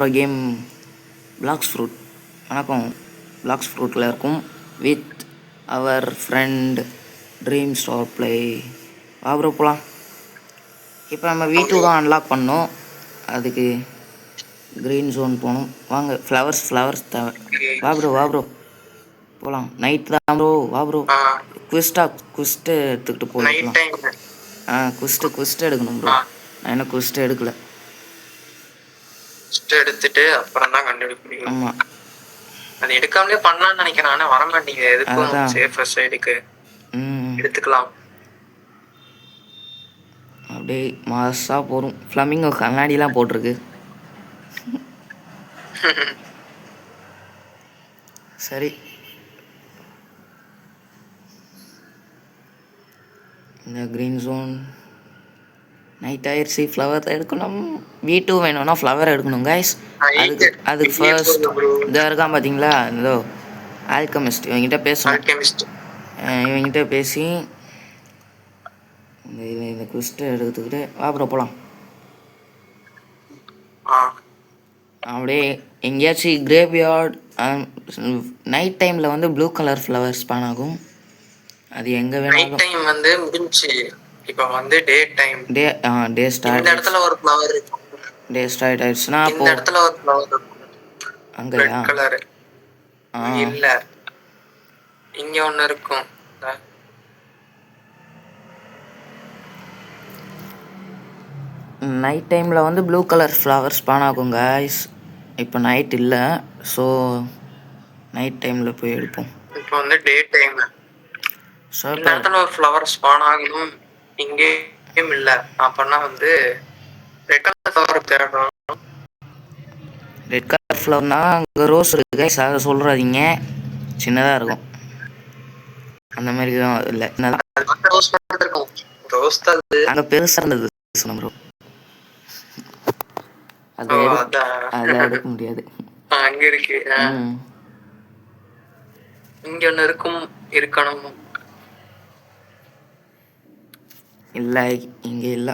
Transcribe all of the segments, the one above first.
அப்புறம் game Blox Fruit. வணக்கம். Blox ஃப்ரூட்டில் இருக்கும் with our friend dream star play. Bro போகலாம். இப்போ நம்ம V2 தான் அன்லாக் பண்ணோம். அதுக்கு க்ரீன் ஜோன் போகணும். வாங்க. ஃப்ளவர்ஸ் தேவை. வா ப்ரோ போகலாம். நைட் தான் ப்ரோ. வா ப்ரோ. குவிஸ்ட்டு எடுத்துக்கிட்டு போகலாம். குவிஸ்ட்டு எடுக்கணும் ப்ரோ. நான் என்ன குவிஸ்ட்டு எடுக்கல. எடுத்துட்டு அப்புறம் தான் கண்டுபிடிக்க முடியும். ஆமா, அது எடுக்காமலே பண்ணலாம்னு நினைக்கிறேன். ஆனா வர மாட்டேங்குது. எதுக்கும் சேஃபஸ்ட் சைடுக்கு எடுத்துக்கலாம். அப்படியே மாசா போறோம். ஃப்ளமிங்கோ கண்ணாடிலாம் போட்டிருக்கு. சரி, இந்த க்ரீன் ஜோன் நைட் ஆயிடுச்சு. ஃப்ளவர் எடுக்கணும். V2 வேணும்னா ஃப்ளவர் எடுக்கணும் கைஸ். அதுக்கு ஃபர்ஸ்ட் இதாக இருக்கான் பார்த்தீங்களா, இதோ ஆல்கமிஸ்ட். இவங்கிட்ட பேசணும். இவங்கிட்ட பேசி இந்த குவிஸ்ட்டை எடுத்துக்கிட்டு வா ப்ரோ போகலாம். அப்படியே எங்கேயாச்சும் கிரேவ்யார்ட் நைட் டைமில் வந்து ப்ளூ கலர் ஃப்ளவர் ஸ்பான் ஆகும். அது எங்கே வேணாலும். நைட் டைம் வந்து முடிஞ்சு. இப்போ வந்து டே டைம். Day start. இந்த இடத்துல ஒரு ஃப்ளவர் இருக்கு. டே ஸ்டார்ட் ஆயிடுச்சுன்னா இந்த இடத்துல ஒரு ஃப்ளவர் இருக்கு. அங்கயா? Red colour. இல்ல, இங்க ஒன்னு இருக்கும். நைட் டைமில் வந்து ப்ளூ கலர் ஃப்ளவர் ஸ்பான் ஆகும் கைஸ். இப்போ நைட் இல்லை, ஸோ நைட் டைமில் போய் எடுப்போம். இப்போ வந்து டே டைம். இந்த இடத்துல ஒரு ஃப்ளவர் ஸ்பான் ஆகணும். இங்கேயும் இல்லை. அப்போனா வந்து ரெட் கலர் ஃப்ளவர் தேடுறோம். ரெட் கலர் ஃப்ளவர்னா அங்கே ரோஸ் இருக்கு கைஸ். அதை சொல்கிறாதீங்க. சின்னதாக இருக்கும். அந்த மாதிரி தான் இல்லை. ரோஸ் தான் அங்கே பெருசாக இருந்தது சொன்ன ப்ரோ. அதை எடுக்க முடியாது. அங்க இருக்கு. இங்க ஒண்ணு இருக்கணும். இல்ல, இங்க இல்ல.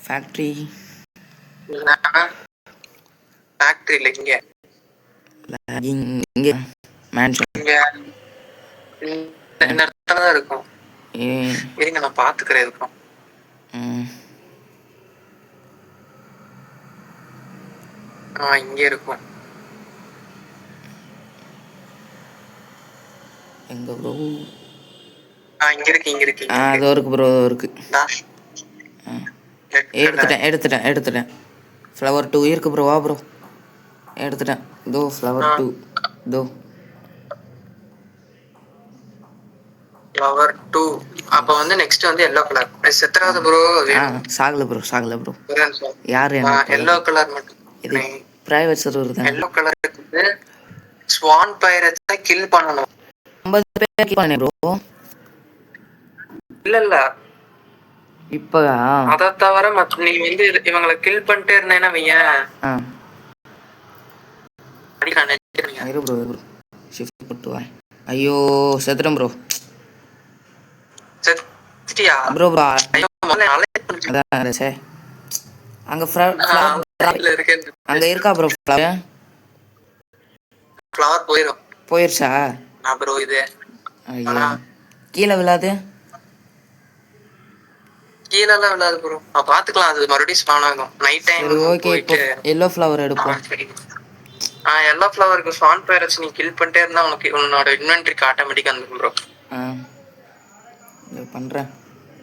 ஃபேக்டரி இல்ல, இங்க மேன்ஷன். இந்த இடத்துல தான் இருக்கும். இருங்க, நான் பாத்துக்கிறேன். இருக்கும். இங்க இருக்கும். எங்க ப்ரோ? இங்க இருக்கு. அதோ இருக்கு ப்ரோ, இருக்கு. எடுத்துட்டேன். ஃப்ளவர் 2 இருக்கு ப்ரோ. வா ப்ரோ, எடுத்துட்டேன். இதோ ஃப்ளவர் 2. இதோ ஃப்ளவர் 2. அப்ப வந்து நெக்ஸ்ட் வந்து எல்லோ கலர். எத்தனாவது ப்ரோ? சாகல ப்ரோ. யார் எல்லோ கலர் மட்டும். இது பிரைவேட் சர்வர் தான். எல்லோ கலருக்கு ஸ்வான் பைரட்ஸை கில் பண்ணனும். 50 பேர் கில் பண்ணே ப்ரோ. இல்ல இப்போ அத தவிர மத்த நீ வந்து இவங்களை கில் பண்ணிட்டே இருந்தேன்னா வையேன். இரு ப்ரோ ஷிஃப்ட் போட்டு வா. ஐயோ செத்துறேன் ப்ரோ. செத்துட்டியா ப்ரோ? அதான் சே. அங்க அங்க இருக்கா ப்ரோ ஃப்ளவர் போயிருச்சா ப்ரோ? இது கீழே விழாது. கீழெல்லாம் விழாது ப்ரோ. பாத்துக்கலாம். அது மறுபடியும் ஸ்பான் ஆகும் நைட் டைம். ஓகே, இப்போ எல்லோ ஃப்ளவர் எடுப்போம். எல்லோ ஃப்ளவருக்கு ஸ்வான் பைரட்ஸ் நீ கில் பண்ணிட்டே இருந்தா உன்னோட இன்வென்டரிக்கு ஆட்டோமேட்டிக்கா வந்துடும் ப்ரோ. பண்றேன்.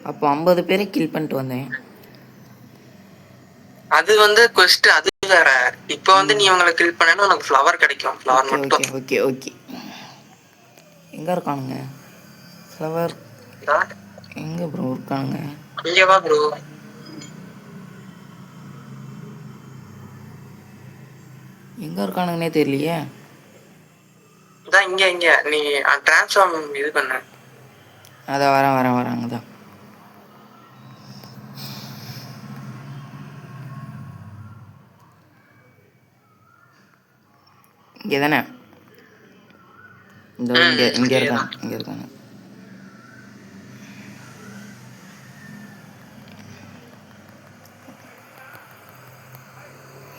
அப்போ 50 பேரை கில் பண்ணிட்டு வந்தேன். அது வந்து குவெஸ்ட். அது வேற. இப்போ வந்து நீ அவங்களை கில் பண்ணனா உனக்கு ஃப்ளவர் கிடைக்கும். ஃப்ளவர் மட்டும். ஓகே. எங்க இருக்கானுங்க ஃப்ளவர்? எங்க ப்ரோ இருக்கானுங்க? இங்க வா ப்ரோ. எங்க இருக்கானுங்கன்னே தெரியலையே. இங்க நீ டிரான்ஸ்ஃபார்ம் இது பண்ண. அதான் வரேன் அங்கதான். இங்கே தானே? இங்கே இருக்காங்க.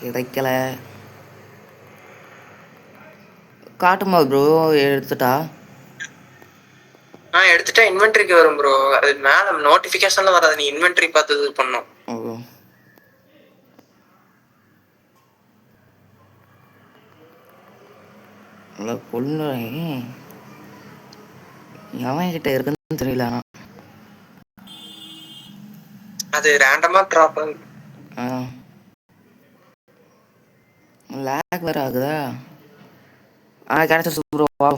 கிடைக்கல. காட்டுமா ப்ரோ எடுத்துட்டா? எடுத்துட்டா இன்வென்ட்ரிக்கு வரும் ப்ரோ. அது மேல நோட்டிபிகேஷன்ல வராது, நீ இன்வென்ட்ரி பார்த்து இது பண்ணும். ஓ கொல்லுறேன். எவன் கிட்ட இருக்குன்னு தெரியல. அது ரேண்டமா டிராப் ஆகுது. லேக் வேற ஆகுதா? கிடைச்சிருச்சு ப்ரோ. வா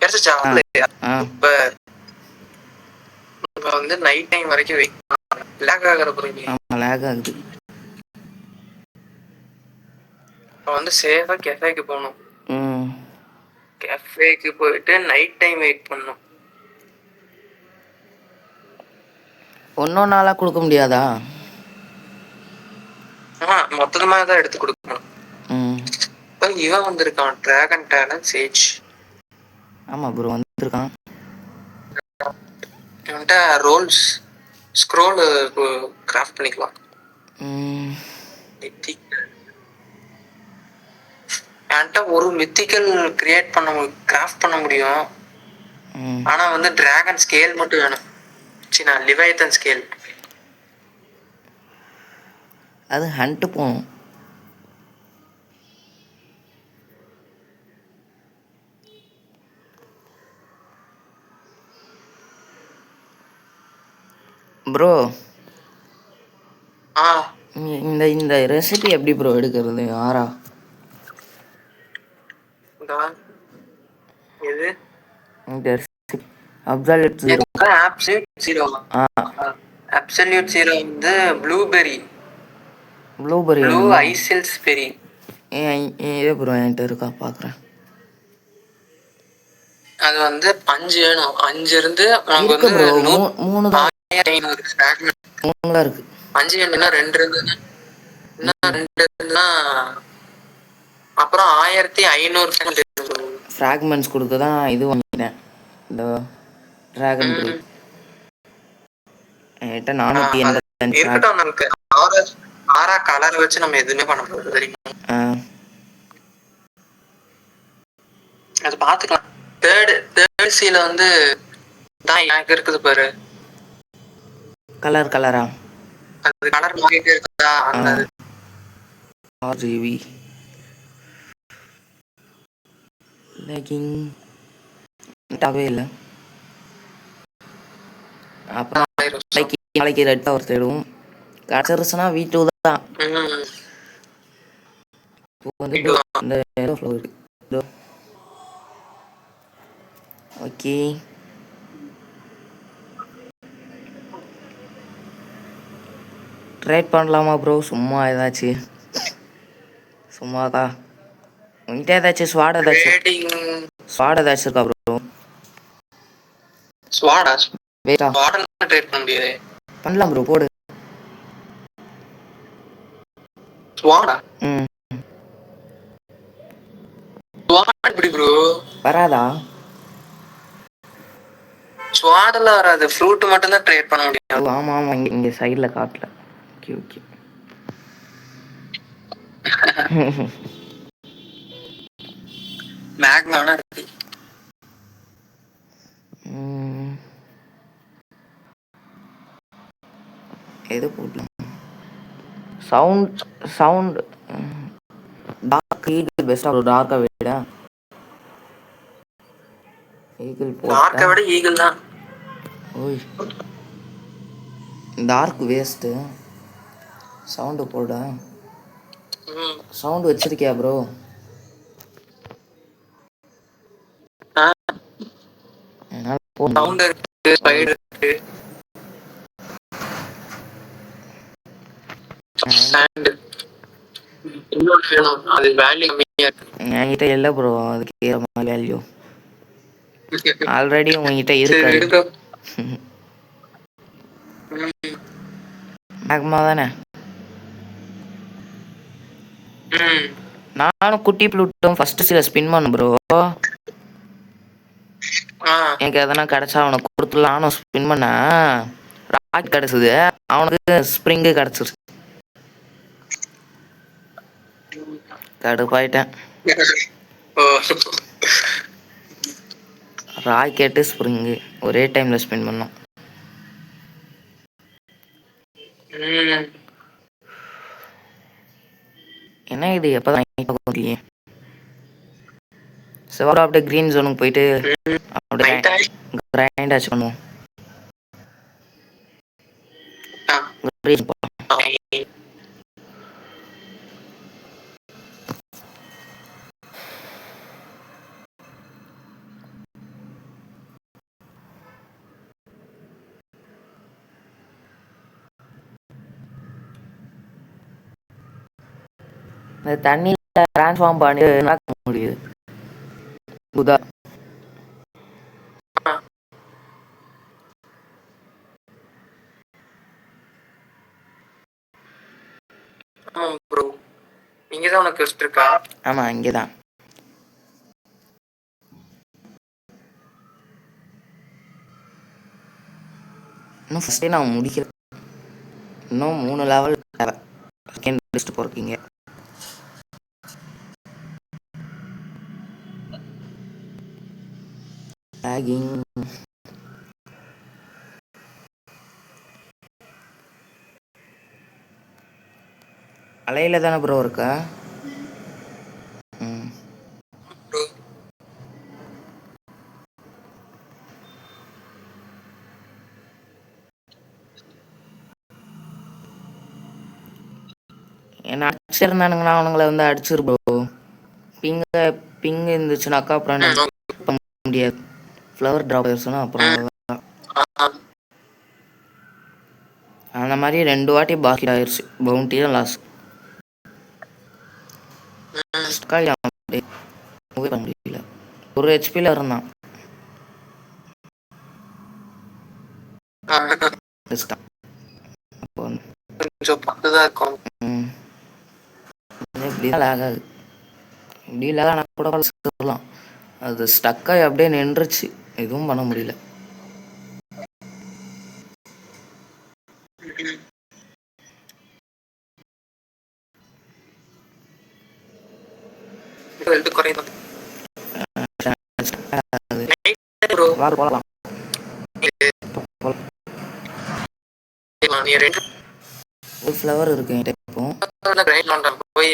கிடைச்சிச்சா? இப்ப வந்து நைட் டைம் வரைக்கும் வெயிட் லேக் ஆகுற பிறகு. ஆமா லேக் ஆகுது. வந்து சேஃபா கெஃபேக்கு போகணும். கெஃபேக்கு போயிட்டு நைட் டைம் வெயிட் பண்ணணும். ஒன்னும் நாளா கொடுக்க முடியாதா? மொத்தமா தான் எடுத்து கொடுக்கணும். இவன் வந்திருக்கான், டிராகன் டேலண்ட் சேஜ். ஆமா ப்ரோ வந்திருக்கான். இவன்ட்ட ரோல்ஸ் ஸ்க்ரோல் கிராஃப்ட் பண்ணிக்கலாம். என்கிட்ட ஒரு மித்திக்கல் கிரியேட் பண்ண கிராஃப்ட் பண்ண முடியும். ஆனா வந்து டிராகன் ஸ்கேல் மட்டும் வேணும். சின்ன லிவைத்தன் ஸ்கேல். அது ஹண்ட் போகும். ப்ரோ இந்த இந்த ரெசிபி எப்படி ப்ரோ எடுக்கிறது? ஆரா எது இந்த recipe absolute zero. Absolute zero வந்து ப்ளூபெரி ப்ளூ ஐசில்ஸ் பெரி. ஏ ப்ரோ என்கிட்ட இருக்கா பார்க்குறேன். அது வந்து 5 வேணும். 5 இருந்து இருக்கு ப்ரோ. 3 தான். 1500 ஃபிராக்மெண்ட். 3 தான் இருக்கு. 5 வேணும்னா 2 இருந்துன்னா இன்னும் 2 இருந்துன்னா அப்புறம் 1500 ஃப்ராக்மெண்ட்ஸ் கொடுத்து தான் இது வாங்கிட்டேன். இந்த டிராகன் ப்ரீட் என்கிட்ட 485 இருக்கட்டும். நமக்கு ஆரா கலர் வச்சு நம்ம எதுவுமே பண்ண முடியாது தெரியுமா? அது பார்த்துக்கலாம். தேர்ட் சீல வந்து தான் எனக்கு இருக்குது பாரு. கலரா அது கலர் மாறிட்டே இருக்குதா? அந்த ஆர்ஜிபி லேக்கிங் டாவே இல்லை. அப்புறம் நாளைக்கு ரெட் டவர் தேடும். கிடச்சிருச்சுன்னா V2 தான். இந்த ஓகே ட்ரேட் பண்ணலாமா ப்ரோ? சும்மா ஏதாச்சும் சும்மாதான். உங்ககிட்ட ஏதாச்சும் ஸ்வாட் ஏதாச்சும் இருக்கா ப்ரோ? பண்ணலாம் ப்ரோ, போடு. வராதா? ஸ்வாட்ல வராது, ஃப்ரூட் மட்டும் தான் ட்ரேட் பண்ண முடியும். ஆமா ஆமா, இங்க சைடுல காட்டல. Okay okay. மேக்னானா இருக்கு. எது போடலாம்? சவுண்ட் டார்க் ஈகிள் பெஸ்டா ப்ரோ? டார்க்கா விட ஈகிள் போட்டா டார்க்கை விட ஈகிள் தான். ஓய் டார்க் வேஸ்ட். சவுண்ட் போட. சவுண்ட் வச்சிருக்கியா ப்ரோ? சவுண்ட் இருக்கு, ஸ்பைடர் இருக்கு, சாண்ட் இன்னொரு வேணும். அது வேல்யூ கம்மியா இருக்கு. என்கிட்ட இல்லை ப்ரோ, அதுக்கு ஏற மாதிரி வேல்யூ ஆல்ரெடி உங்ககிட்ட இருக்கு. மேக்மா தானே? நானும் குட்டி ப்ளூட்டும் ஃபர்ஸ்ட் சில ஸ்பின் பண்ண ப்ரோ. எனக்கு எதனா கிடைச்சா அவனுக்கு கொடுத்துலாம். நானும் ஸ்பின் பண்ண ராக் கிடைச்சது, அவனுக்கு ஸ்ப்ரிங்கு கிடைச்சிருச்சு. கடுப்பாயிட்டேன். ஓ. ராக்கெட்டு ஸ்ப்ரிங்கு ஒரே டைமில் ஸ்பெண்ட் பண்ணோம். என்ன இது எப்போதான் செவரா அப்படியே க்ரீன் ஜோனுக்கு போயிட்டு அப்படியே கிரைண்ட் ஆச்சு பண்ணுவோம். இந்த தண்ணியில் ட்ரான்ஸ்ஃபார்ம் பண்ணி என்ன முடியுது புதா. ப்ரோ இங்கே தான் உனக்கு ரெஸ்ட் இருக்கா? ஆமாம் இங்கே தான். இன்னும் ஃபஸ்ட்டே நான் முடிக்கிறேன். இன்னும் 3 லெவல் செகண்ட் லிஸ்ட் போகிறீங்க. லாகிங் அலையில் தானே ப்ரோ இருக்கா? என்ன அடிச்சிருந்தானுங்கன்னா அவனுங்களை வந்து அடிச்சிரு ப்ரோ. பிங்கு இருந்துச்சுனாக்கா அப்புறம் என்ன முடியாது. ஃப்ளவர் ட்ராப் ஆயிடுச்சுன்னா அப்புறம் அந்த மாதிரி 2 வாட்டி பாக்கி ஆயிடுச்சு. பவுண்டி தான் லாஸ். முடியல. ஒரு ஹெச்பியில் இருந்தான். ஆகாது இப்படி இல்லை கூட சொல்லலாம். அது ஸ்டக்காகி அப்படியே நின்றுச்சு. எதுவும் பண்ண முடியல. போகலாம். ஒரு ஃப்ளவர் இருக்கு என்கிட்ட. போய்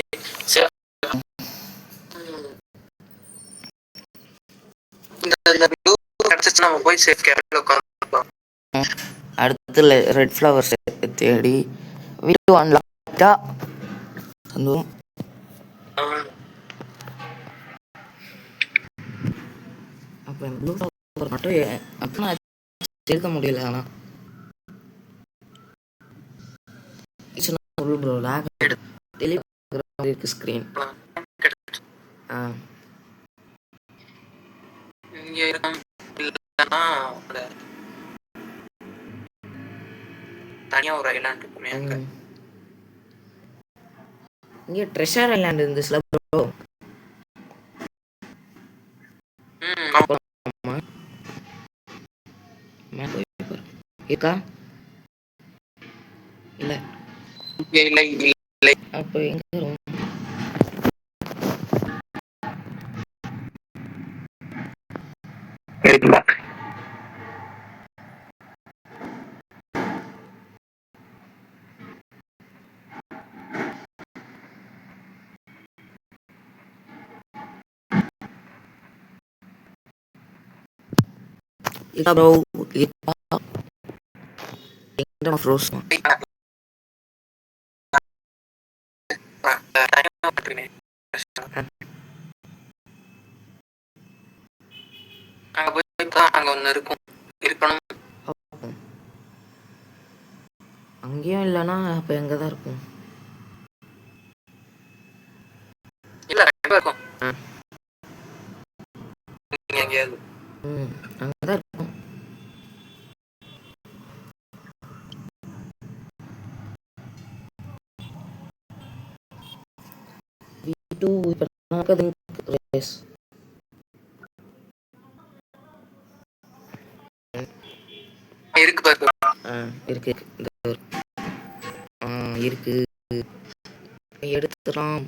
அடுத்து ரெட் ஃப்ளவர்ஸ் தேடி வீடியோ அன்லாக்டா வந்துடும். அப்போ ப்ளூ ஃப்ளவர் மட்டும் அப்போ எடுக்க முடியல. ஆனால் ப்ரோ லாக் இருக்கு ஸ்க்ரீன். தனியா ஒரு ஐலாண்ட் இருக்குமே அங்க. இங்க ட்ரெஷர் ஐலாண்ட் இருந்துச்சுல ப்ரோ. இருக்கா இல்ல? இல்லை. அப்போ எங்க இருக்குல்ல? இருக்கா ப்ரோ? இருக்கா? Kingdom of Rose. அங்க போய் அங்க ஒண்ணு இருக்கும் இருக்கணும். அங்கேயும் இல்லைன்னா அப்போ எங்கே தான் இருக்கும்? இல்ல இருக்கும். எங்கேயாவது அங்கே தான் இருக்கும். V2 இப்போ நடக்குது ரேஸ். இருக்கு பாரு. இருக்கு இருக்கு எடுத்துலாம்.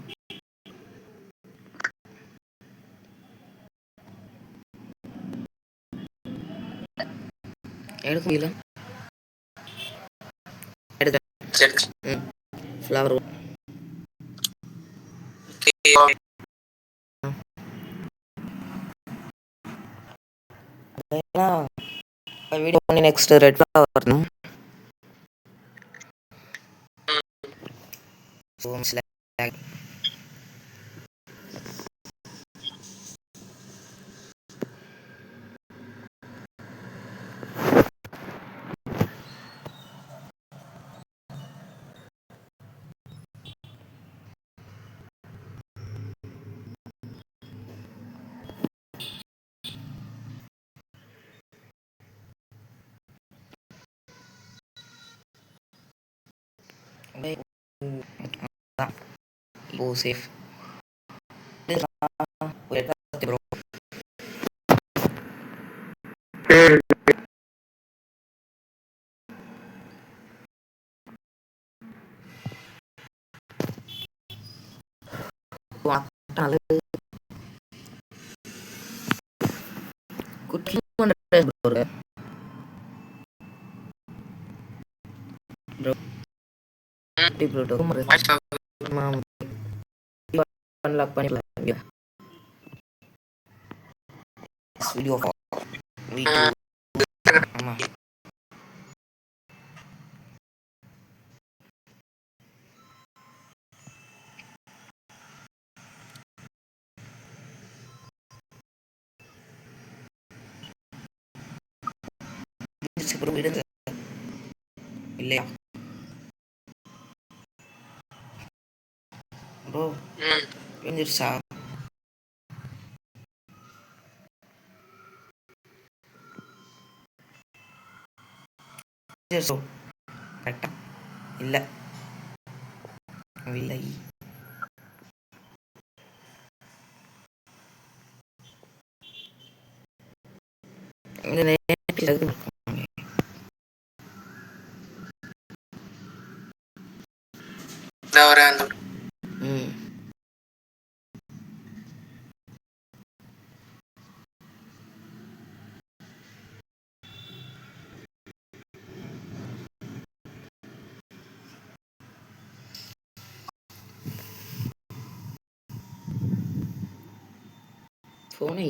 எடுக்க முடியல. எடுக்க. சரி. ஃப்ளவர். வீடியோ பண்ணி நெக்ஸ்ட் ரெட் ஃப்ளவர் வரணும். இப்போ சேஃப். அன்லாக் பண்ணிடலாம். வீடியோ ஆமா. இல்லையா ப்ரோ? புரிஞ்சிருச்சா? கரெக்டா? இல்லை இல்லை. ஃபோனை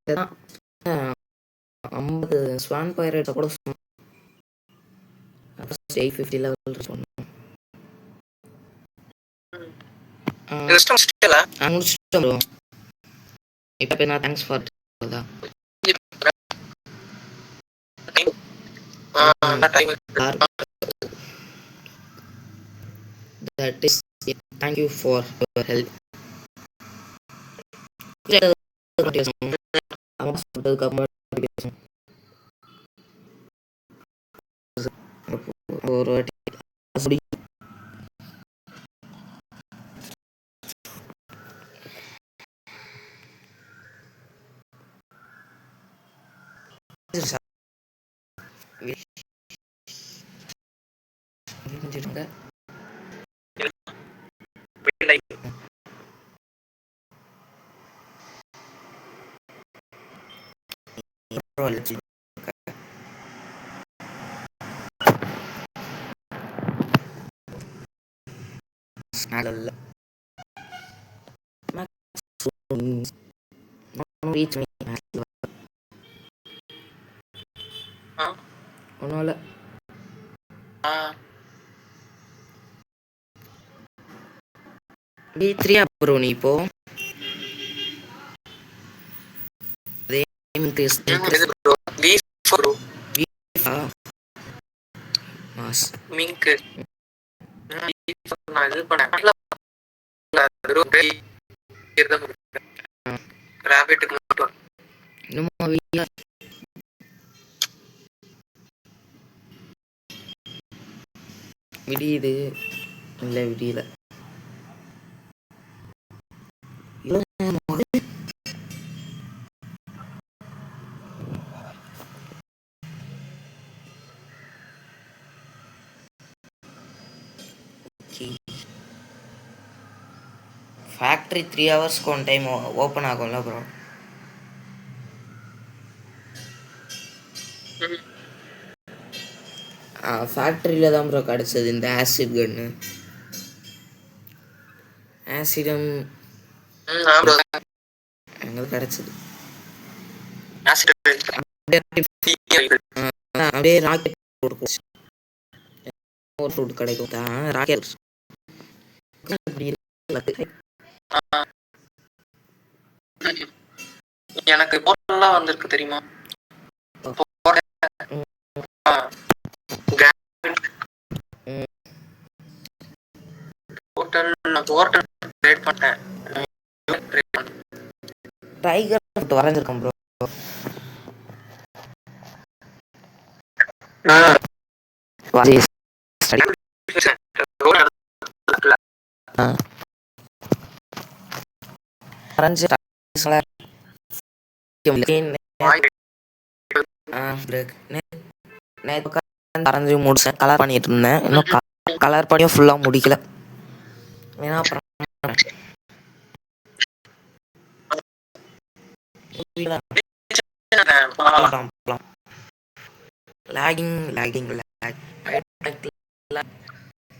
தான் 50 ஸ்வான் பைரேட்ஸை கூட 850 லெவல் சொன்னோம். முடிச்சிட்டோம். இப்போ நான் thanks for that is it. Thank you for your help. ஒரு வாட்டி ஒன்றும் இல்லை. B3 அப்புறம் நீ இப்போ விடியுது இல்லை விடியல. ஃபேக்ட்ரி 3 ஹவர்ஸ்க்கு ஒன் டைம் ஓப்பன் ஆகும்ல ப்ரோ. ஃபேக்ட்ரியில் தான் ப்ரோ கிடச்சது இந்த ஆசிட் கன்னு. ஆசிடம் எங்களுக்கு கிடச்சிது. அப்படியே ராக்கெட் ஒரு ஃப்ரூட் கிடைக்கும் தான் ராக்கெட். எனக்கு போர்ட்டல்லாம் வந்திருக்கு தெரியுமா? போர்ட்டல் ட்ரேட் பண்ணேன். டைகர் வரைஞ்சிருக்கேன் ப்ரோ. வரைஞ்சி முடிச்சேன். கலர் பண்ணிட்டு இருந்தேன். இன்னும் கலர் பண்ணியும் ஃபுல்லாக முடிக்கல. ஏன்னா அப்புறம் lagging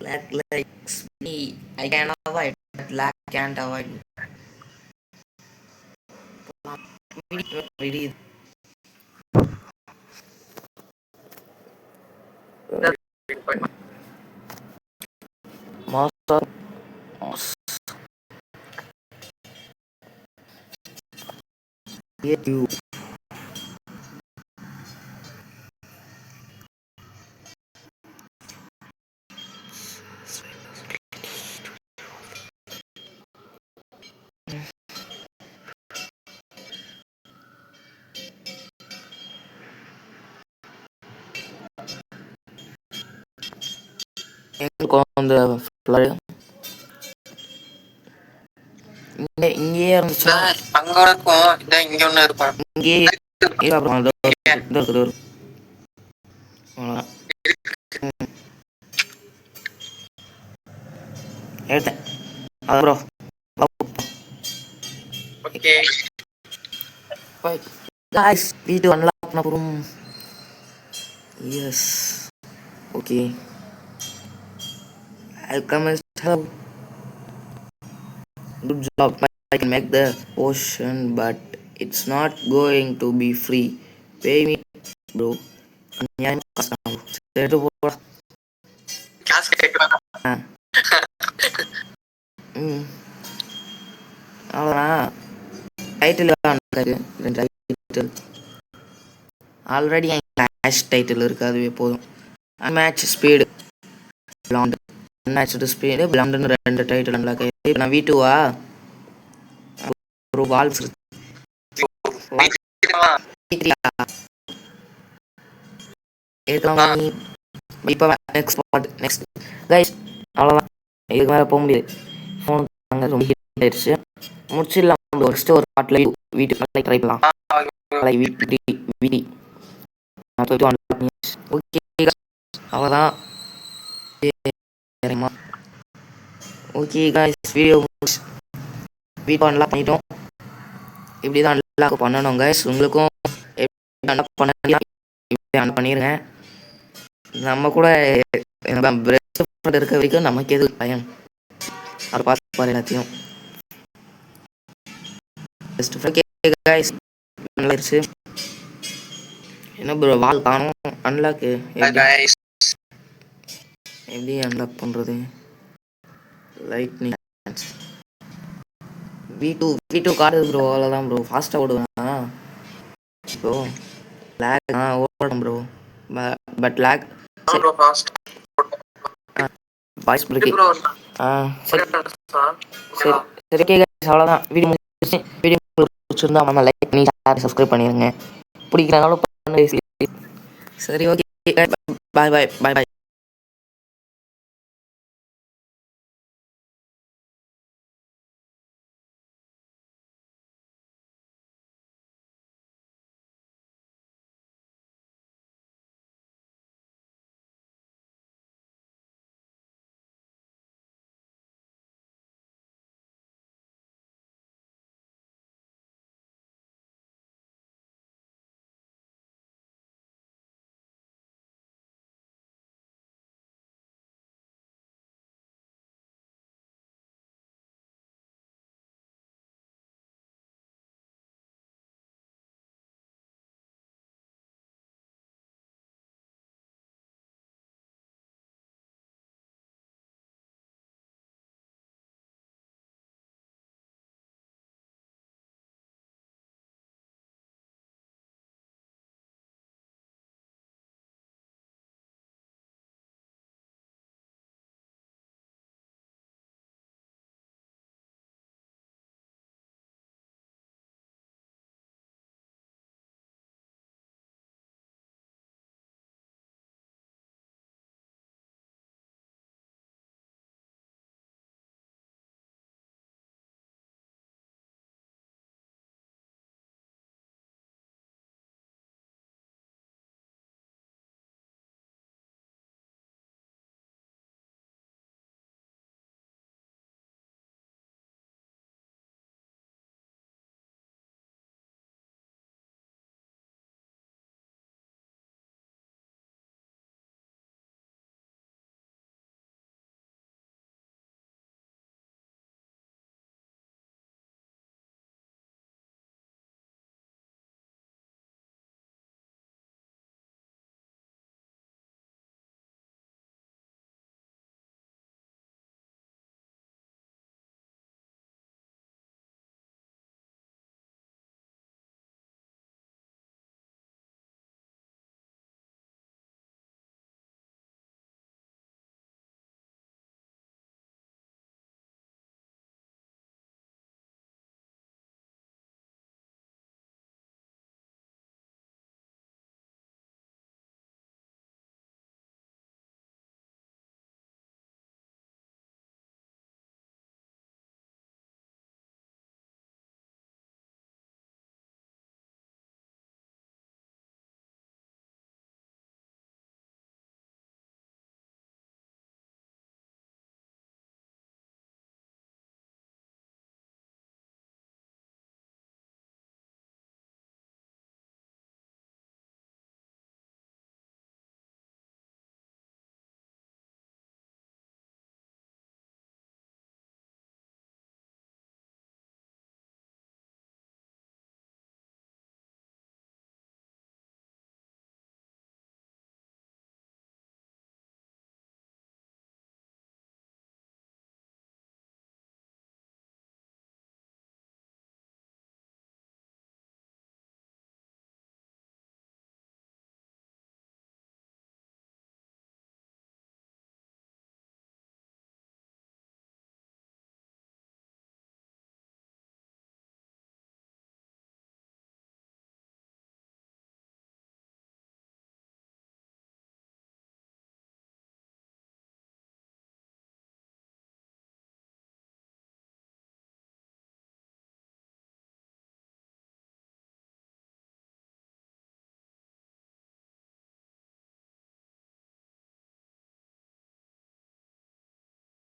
lag likes me. I can avoid but lag can't avoid me. Master you அந்த இங்கேயே இருந்துச்சு. அங்க இருக்கும் இங்க ஒண்ணு இருக்கும். இங்கேயே இருக்குது. எடுத்தேன் bro. Okay guys video unlock பண்ண போறோம். S okay welcome and hello. Good job. I can make the potion but it's not going to be free. Pay me bro. நான் கஷ்டம் சேட்டு போடா. காசு கேக்குறாங்க. அவ்வளோதான். டைட்டில் ஆல்ரெடி மேட்ச் டைட்டில் இருக்குது. அதுவே போதும். Match speed plant unmatched speed பிளாண்டுன்னு 2 டைட்டில் அன்லாக். இப்போ நான் V2வா ஒரு வால்ஸ் இப்போ நெக்ஸ்ட் கைஸ் அவ்வளோதான். இதுக்கு மேலே போக முடியாது. ஃபோன் ரொம்ப ஹீட் ஆயிடுச்சு. முடிச்சிடலாம். நெக்ஸ்ட் ஒரு பாட்டில் வீட்டுக்கு ட்ரை பண்ணலாம். ஓகே அவ்வளோதான். ஓகே கைஸ் வீடியோ அன்லாக் பண்ணிட்டோம். இப்படி தான் அன்லாக் பண்ணணும் கைஸ். உங்களுக்கும் அன்லாக் பண்ண பண்ணிடுங்க. நம்ம கூட இருக்க வரைக்கும் நமக்கு எது பயம். அவர் பார்த்து பாரு எல்லாத்தையும். என்ன ப்ரோ வால் காணும். அன்லாக்கு எப்படி அன்லாக் பண்ணுறது? Lightning V2 card bro. அவ்வளோதான் ப்ரோ. ஃபாஸ்ட்டாக ஓடுவேன் ப்ரோ. லேக் ஓடும் bro but lag voice break. சரி சரி சரி ஓகே கைஸ் அவ்வளோதான். வீடியோ பிடிச்சிருந்தா நம்ம லைக் பண்ணி ஷேர் சப்ஸ்கிரைப் பண்ணிடுங்க. பிடிக்கிறாங்களும் சரி ஓகே பாய் பாய் பாய் பாய்.